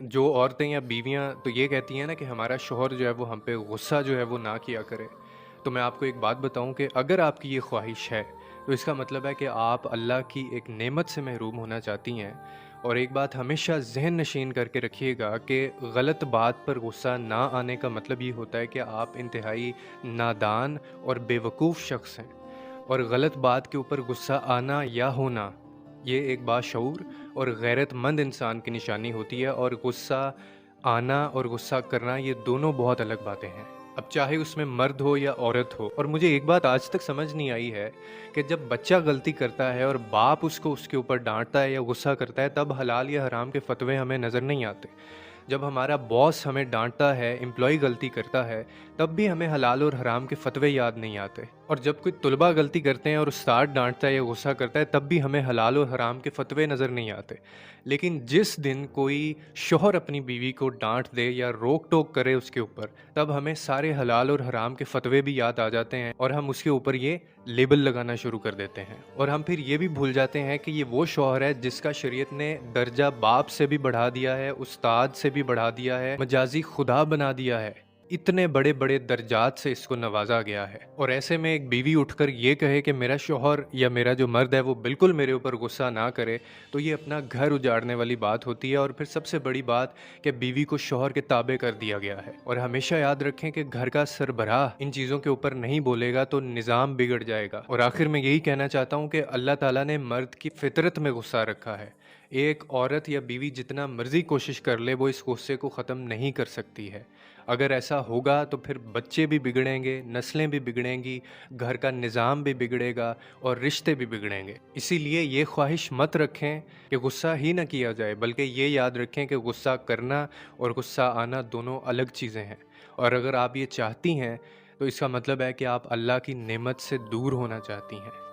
जो औरतें या बीवियाँ तो ये कहती हैं ना कि हमारा शौहर जो है वो हम पे गुस्सा जो है वो ना किया करे। तो मैं आपको एक बात बताऊँ कि अगर आपकी ये ख्वाहिश है, तो इसका मतलब है कि आप अल्लाह की एक नेमत से महरूम होना चाहती हैं। और एक बात हमेशा ज़हन नशीन करके रखिएगा कि गलत बात पर गुस्सा ना आने का मतलब ये होता है कि आप इंतहाई नादान और बेवकूफ़ शख्स हैं। और गलत बात के ऊपर गुस्सा आना या होना, ये एक बाशऊर और गैरतमंद इंसान की निशानी होती है। और गुस्सा आना और गुस्सा करना ये दोनों बहुत अलग बातें हैं। अब चाहे उसमें मर्द हो या औरत हो। और मुझे एक बात आज तक समझ नहीं आई है कि जब बच्चा गलती करता है और बाप उसको उसके ऊपर डांटता है या गुस्सा करता है, तब हलाल या हराम के फतवे हमें नज़र नहीं आते। जब हमारा बॉस हमें डांटता है, एम्प्लॉय गलती करता है, तब भी हमें हलाल और हराम के फतवे याद नहीं आते। और जब कोई तुलबा गलती करते हैं और उस्ताद डांटता है या गुस्सा करता है, तब भी हमें हलाल और हराम के फतवे नज़र नहीं आते। लेकिन जिस दिन कोई शौहर अपनी बीवी को डांट दे या रोक टोक करे उसके ऊपर, तब हमें सारे हलाल और हराम के फतवे भी याद आ जाते हैं और हम उसके ऊपर ये लेबल लगाना शुरू कर देते हैं। और हम फिर ये भी भूल जाते हैं कि ये वो शौहर है जिसका शरीयत ने दर्जा बाप से भी बढ़ा दिया है, उस्ताद से भी बढ़ा दिया है, मजाजी खुदा बना दिया है। इतने बड़े बड़े दर्जात से इसको नवाजा गया है। और ऐसे में एक बीवी उठकर ये कहे कि मेरा शौहर या मेरा जो मर्द है वो बिल्कुल मेरे ऊपर गुस्सा ना करे, तो ये अपना घर उजाड़ने वाली बात होती है। और फिर सबसे बड़ी बात कि बीवी को शौहर के ताबे कर दिया गया है। और हमेशा याद रखें कि घर का सरबराह इन चीज़ों के ऊपर नहीं बोलेगा तो निज़ाम बिगड़ जाएगा। और आखिर में यही कहना चाहता हूँ कि अल्लाह ताला ने मर्द की फितरत में गुस्सा रखा है। एक औरत या बीवी जितना मर्जी कोशिश कर ले, वो इस गुस्से को ख़त्म नहीं कर सकती है। अगर ऐसा होगा तो फिर बच्चे भी बिगड़ेंगे, नस्लें भी बिगड़ेंगी, घर का निज़ाम भी बिगड़ेगा और रिश्ते भी बिगड़ेंगे। इसीलिए ये ख्वाहिश मत रखें कि गुस्सा ही ना किया जाए, बल्कि ये याद रखें कि गुस्सा करना और गुस्सा आना दोनों अलग चीज़ें हैं। और अगर आप ये चाहती हैं, तो इसका मतलब है कि आप अल्लाह की नेमत से दूर होना चाहती हैं।